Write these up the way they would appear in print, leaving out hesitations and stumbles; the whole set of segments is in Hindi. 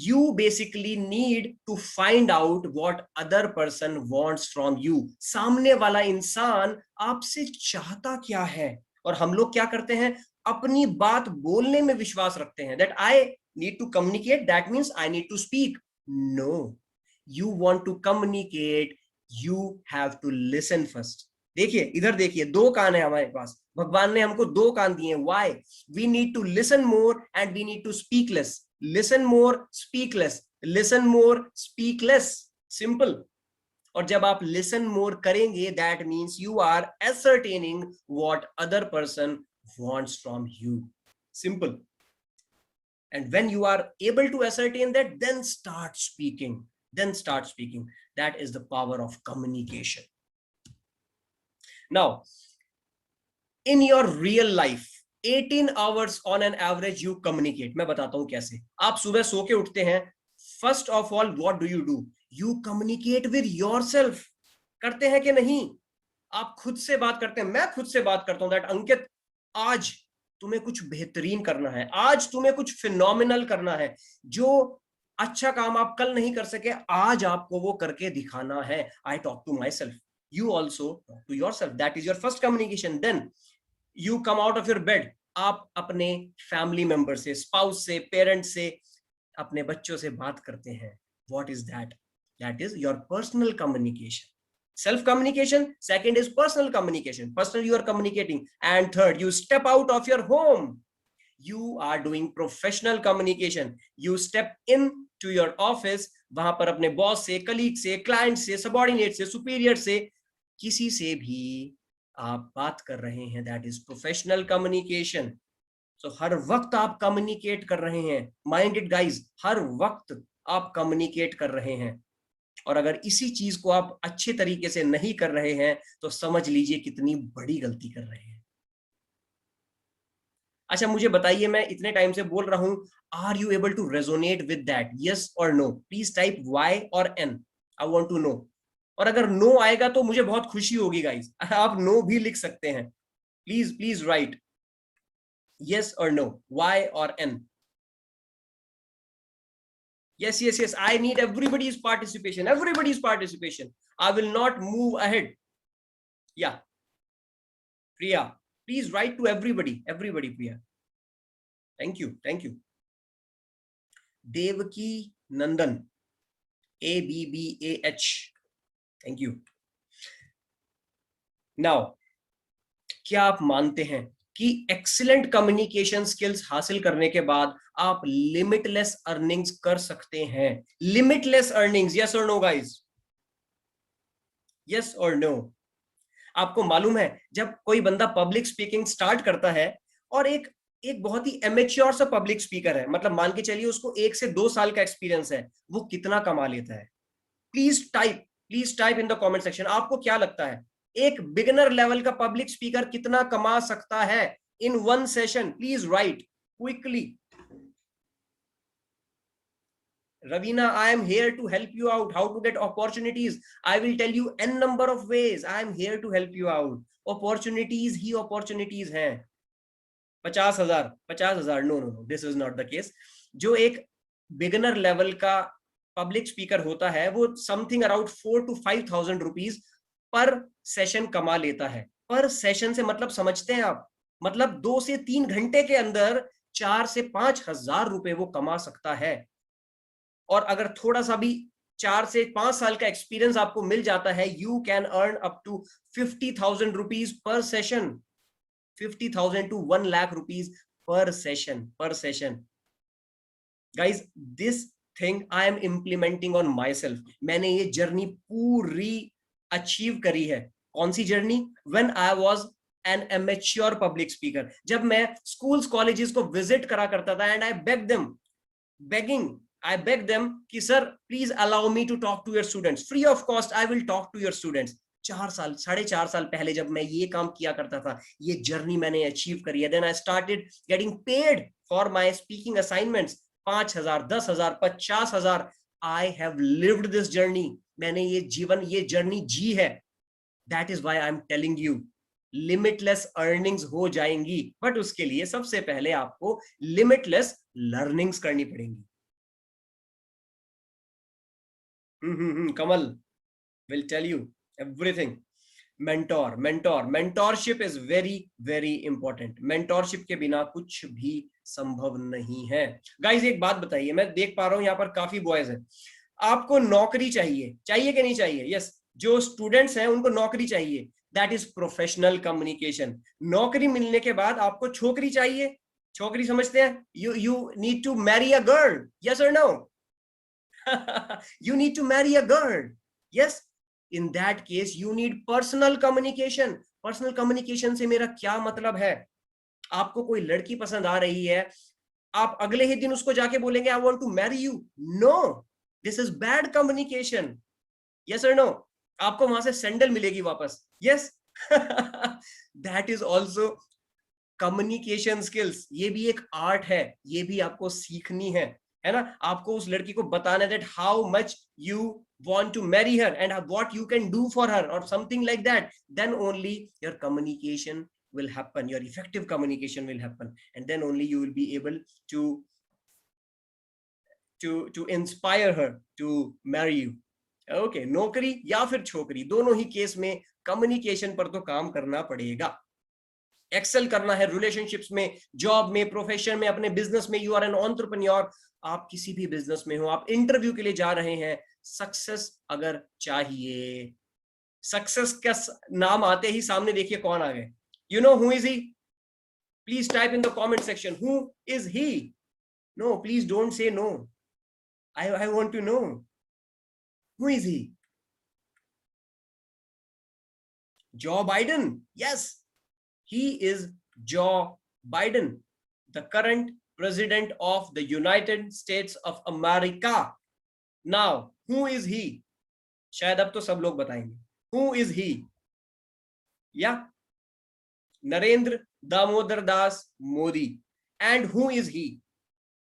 you basically need to find out what other person wants from you. सामने वाला इंसान आपसे चाहता क्या है, और हम लोग क्या करते हैं, अपनी बात बोलने में विश्वास रखते हैं, that I need to communicate, that means I need to speak. No, you want to communicate, you have to listen first. देखिए इधर देखिए, दो कान है हमारे पास, भगवान ने हमको दो कान दिए हैं. Why? We need to listen more and we need to speak less. Listen more, speak less. Listen more, speak less. Simple. और जब आप listen more करेंगे, that means you are ascertaining what other person wants from you. Simple. And when you are able to ascertain that, then start speaking. Then start speaking. That is the power of communication. Now, in your real life, 18 hours on an average you communicate. मैं बताता हूं कैसे. आप सुबह सो के उठते हैं, first of all what do? You communicate with yourself. करते हैं कि नहीं? आप खुद से बात करते हैं. मैं खुद से बात करता हूं that अंकित, आज तुम्हें कुछ बेहतरीन करना है, आज तुम्हें कुछ फिनोमिनल करना है, जो अच्छा काम आप कल नहीं कर सके, आज आपको वो करके दिखाना है. I talk to myself. You also talk to yourself. That is your first communication. Then you come out of your bed. आप अपने फैमिली मेंबर से, स्पाउस से, पेरेंट से, अपने बच्चों से बात करते हैं. What is that? That is your personal communication. Self communication. Second is personal communication. Personal, you are communicating. And third, you step out of your home. You are doing professional communication. You step in to your office. वहां पर अपने बॉस से, कलीग से, क्लाइंट से, सबॉर्डिनेट से, सुपीरियर से, किसी से भी आप बात कर रहे हैं. That is professional communication. So हर वक्त आप कम्युनिकेट कर रहे हैं. माइंड इट गाइज, हर वक्त आप कम्युनिकेट कर रहे हैं. और अगर इसी चीज को आप अच्छे तरीके से नहीं कर रहे हैं, तो समझ लीजिए कितनी बड़ी गलती कर रहे हैं. अच्छा मुझे बताइए, मैं इतने टाइम से बोल रहा हूं, are you able to resonate with that? Yes और नो. प्लीज टाइप वाई और N. I want to know. और अगर नो आएगा तो मुझे बहुत खुशी होगी गाइस. आप नो भी लिख सकते हैं. Please please right yes or no, y or n. Yes, I need everybody's participation. I will not move ahead. Yeah, Priya, please write to everybody, Priya. Thank you. Devaki Nandan, ABBAH, thank you. Now, क्या आप मानते हैं कि एक्सीलेंट कम्युनिकेशन स्किल्स हासिल करने के बाद आप लिमिटलेस अर्निंग्स कर सकते हैं? लिमिटलेस अर्निंग्स, यस और नो गाइस? यस और नो? आपको मालूम है, जब कोई बंदा पब्लिक स्पीकिंग स्टार्ट करता है, और एक बहुत ही एमेच्योर सा पब्लिक स्पीकर है, मतलब मान के चलिए उसको 1 से 2 साल का एक्सपीरियंस है, वो कितना कमा लेता है? Please type in the comment section. आपको क्या लगता है, एक बिगिनर लेवल का पब्लिक स्पीकर कितना कमा सकता है in one session? Please right quickly. Ravina, I am here to help you out. How to get opportunities? I will tell you n number of ways. I am here to help you out. Opportunities ही opportunities हैं. 50,000 no, this is not the case. जो एक बिगिनर लेवल का पब्लिक स्पीकर होता है, वो something around 4 to 5,000 rupees per session कमा लेता है. पर सेशन से मतलब समझते हैं आप? मतलब 2 से 3 घंटे के अंदर 4 से 5,000 रुपए वो कमा सकता है. और अगर थोड़ा सा भी 4 से 5 साल का एक्सपीरियंस आपको मिल जाता है, you can earn up to 50,000 rupees per session. 50,000 to 1 lakh rupees per session. Guys, this thing I am implementing on myself. मैंने ये जर्नी पूरी अचीव करी है. कौन सी journey? When I was an amateur public speaker. जब मैं स्कूल्स कॉलेजेस को विजिट करा करता था, and I beg them कि sir please allow me to talk to your students, free of cost I will talk to your students. 4.5 साल पहले जब मैं ये काम किया करता था, ये जर्नी मैंने अचीव करी है. Then I started getting paid for my speaking assignments. 5,000, 10,000, 50,000. I have lived this journey. मैंने ये जर्नी जी है. That is why I am telling you, limitless earnings हो जाएंगी, बट उसके लिए सबसे पहले आपको लिमिटलेस लर्निंग्स करनी पड़ेंगी. कमल will tell you everything. Mentorship is very very important. Mentorship के बिना कुछ भी संभव नहीं है. गाइज एक बात बताइए, मैं देख पा रहा हूं यहाँ पर काफी बॉयज हैं. आपको नौकरी चाहिए, चाहिए कि नहीं चाहिए? यस. जो स्टूडेंट्स हैं उनको नौकरी चाहिए. That is professional communication. नौकरी मिलने के बाद आपको छोकरी चाहिए. छोकरी समझते हैं? You need to marry a girl. Yes और no? You need to marry a girl. Yes. In that case, you need personal communication. Personal communication से मेरा क्या मतलब है? आपको कोई लड़की पसंद आ रही है, आप अगले ही दिन उसको जाके बोलेंगे I want to marry you. No, this is bad communication. Yes or no? आपको वहां से सैंडल मिलेगी वापस. Yes. That is also communication skills. ये भी एक आर्ट है, ये भी आपको सीखनी है ना? आपको उस लड़की को बताना that how much you want to marry her and what you can do for her or something like that. Then only your communication will happen, your effective communication will happen, and then only you will be able to inspire her to marry you. Okay, नौकरी या फिर छोकरी, दोनों ही केस में कम्युनिकेशन पर तो काम करना पड़ेगा. एक्सेल करना है रिलेशनशिप्स में, जॉब में, प्रोफेशन में, अपने बिजनेस में. You are an entrepreneur. आप किसी भी बिजनेस में हो, आप इंटरव्यू के लिए जा रहे हैं, सक्सेस अगर चाहिए, सक्सेस का नाम आते ही सामने देखिए कौन आ गए. You know who is he? Please type in the comment section, who is he? No, please don't say no. I want to know who is he. Joe Biden. Yes, he is Joe Biden, the current president of the United States of America. Now, who is he? शायद अब तो सब लोग बताएंगे. Who is he? Yeah, Narendra Damodar Das Modi. And who is he?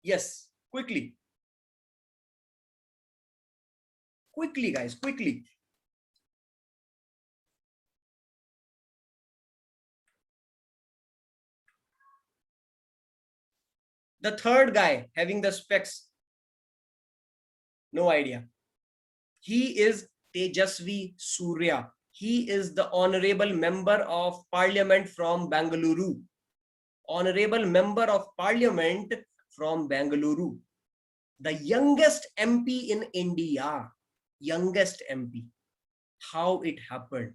Yes, quickly guys, quickly. The third guy having the specs, no idea. He is Tejasvi Surya. He is the honorable member of parliament from Bengaluru. Honorable member of parliament from Bengaluru. The youngest MP in India. Youngest MP. How it happened?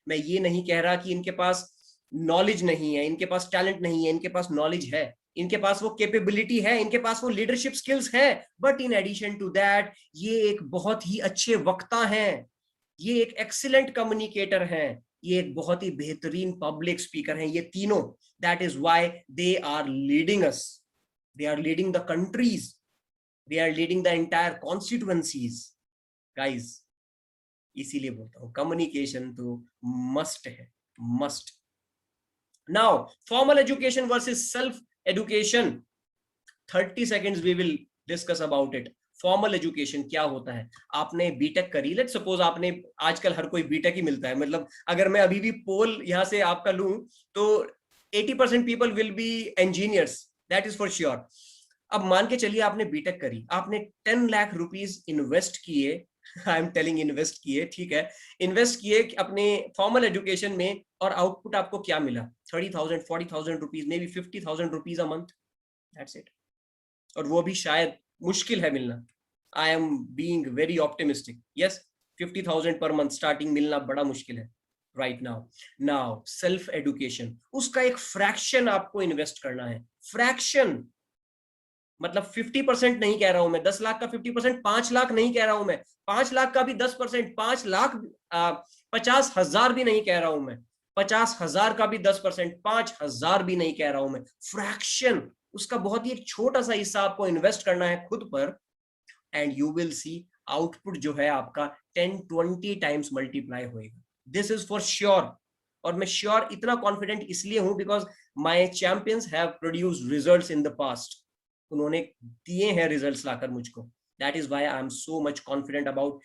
मैं ये नहीं कह रहा कि इनके पास नॉलेज नहीं है, इनके पास टैलेंट नहीं है, इनके पास नॉलेज है, इनके पास वो कैपेबिलिटी है, इनके पास वो लीडरशिप स्किल्स है. But in addition to that ये एक बहुत ही अच्छे वक्ता हैं, ये एक एक्सीलेंट कम्युनिकेटर हैं, ये एक बहुत ही बेहतरीन पब्लिक स्पीकर हैं. ये तीनों, that is why they are leading us, they are leading the countries, they are leading the entire constituencies. Guys, इसीलिए बोलता हूं कम्युनिकेशन तो मस्ट है, must. Now formal education versus self education. 30 seconds we will discuss about it. Formal education क्या होता है? आपने बीटेक करी, लेट सपोज आपने, आजकल हर कोई बीटेक ही मिलता है, मतलब अगर मैं अभी भी पोल यहां से आपका लूं तो 80% people will be engineers, that is for sure. अब मान के चलिए आपने बीटेक करी, आपने 10 लाख रुपीज इन्वेस्ट किए, आई एम टेलिंग इन्वेस्ट किए, ठीक है, इन्वेस्ट किए अपने फॉर्मल एजुकेशन में, और आउटपुट आपको क्या मिला? 30,000 40,000 rupees, may be 50,000 rupees a month. That's it. और वो भी शायद मुश्किल है मिलना. I am being very optimistic. Yes, 50,000 per month starting मिलना बड़ा मुश्किल है right now. Now self education, उसका एक फ्रैक्शन आपको इन्वेस्ट करना है. फ्रैक्शन मतलब 50% नहीं कह रहा हूं मैं, 10 लाख का 50%, 5 लाख नहीं कह रहा हूं मैं, 5 लाख का भी 10%, 5 लाख 50,000 भी नहीं कह रहा हूं मैं, 50,000 का भी 10%, 5,000 भी नहीं कह रहा हूं मैं. फ्रैक्शन, उसका बहुत ही एक छोटा सा हिस्सा आपको इन्वेस्ट करना है खुद पर, and you will see output जो है आपका 10-20 टाइम्स मल्टीप्लाई होएगा. This is for sure. और मैं श्योर इतना कॉन्फिडेंट इसलिए हूं because my champions have produced results in the past. उन्होंने दिए हैं रिजल्ट्स लाकर मुझको. That is why I am so much confident about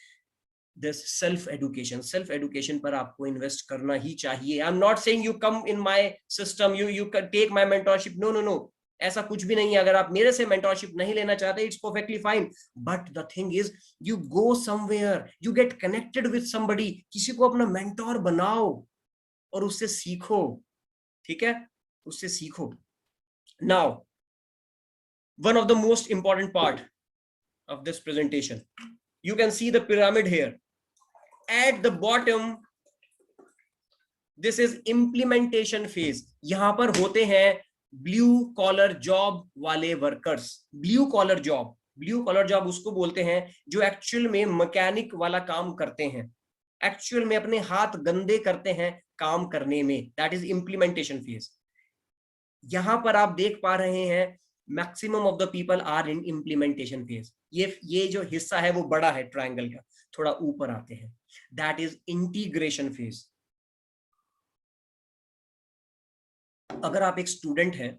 this self education. Self education पर आपको इन्वेस्ट करना ही चाहिए. I am not saying you come in my system, you take my mentorship. No no no. ऐसा कुछ भी नहीं है। अगर आप मेरे से मेंटोरशिप नहीं लेना चाहते, it's perfectly fine, but the thing is you go somewhere, you get connected with somebody, किसी को अपना मेंटोर बनाओ और उससे सीखो, ठीक है, उससे सीखो। Now one of the most important part of this presentation, you can see the pyramid here. At the bottom, this is implementation phase. यहां पर होते हैं ब्लू कॉलर जॉब वाले वर्कर्स। ब्लू कॉलर जॉब उसको बोलते हैं जो एक्चुअल में मैकेनिक वाला काम करते हैं, एक्चुअल में अपने हाथ गंदे करते हैं काम करने में, दैट इज इम्प्लीमेंटेशन फेज। यहां पर आप देख पा रहे हैं maximum of the people are in implementation phase. ये जो हिस्सा है वो बड़ा है ट्रायंगल का, थोड़ा ऊपर आते हैं, दैट इज इंटीग्रेशन फेज। अगर आप एक स्टूडेंट हैं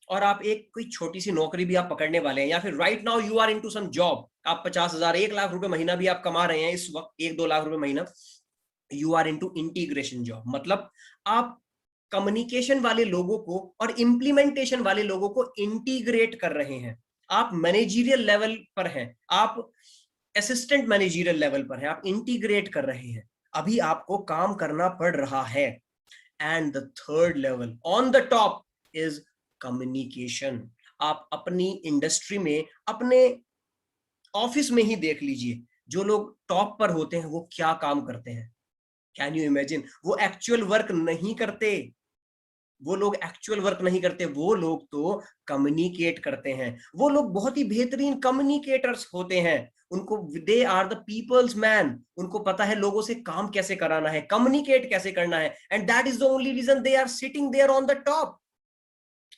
और आप एक कोई छोटी सी नौकरी भी आप पकड़ने वाले हैं, या फिर right now you are into some job, आप 50,000 1 लाख रुपए महीना भी आप कमा रहे हैं इस वक्त, 1-2 लाख रुपए महीना, you are into integration job. मतलब आप कम्युनिकेशन वाले लोगों को और इंप्लीमेंटेशन वाले लोगों को इंटीग्रेट कर रहे हैं। आप मैनेजरियल लेवल पर हैं, आप असिस्टेंट मैनेजरियल लेवल पर हैं, आप इंटीग्रेट कर रहे हैं, अभी आपको काम करना पड़ रहा है। And the third level on the top is communication. आप अपनी इंडस्ट्री में, अपने ऑफिस में ही देख लीजिए, जो लोग टॉप पर होते हैं वो क्या काम करते हैं। Can you imagine? वो एक्चुअल वर्क नहीं करते, वो लोग एक्चुअल वर्क नहीं करते, वो लोग तो कम्युनिकेट करते हैं। वो लोग बहुत ही बेहतरीन कम्युनिकेटर्स होते हैं, उनको, they are the peoples man, उनको पता है लोगों से काम कैसे कराना है, कम्युनिकेट कैसे करना है, and that is the only reason they are sitting there on the top,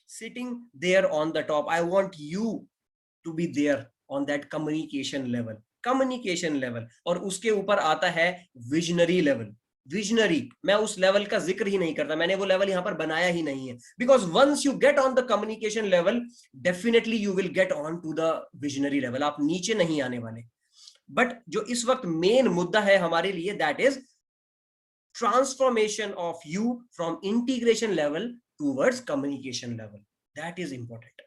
sitting there on the top. I want you to be there on that communication level. और उसके ऊपर आता है विजनरी लेवल। विजनरी, मैं उस लेवल का जिक्र ही नहीं करता, मैंने वो लेवल यहां पर बनाया ही नहीं है, because once you get on the communication level, definitely you will get on to the visionary level, आप नीचे नहीं आने वाले। बट जो इस वक्त मेन मुद्दा है हमारे लिए, that is transformation of you from integration level towards communication level, that is important.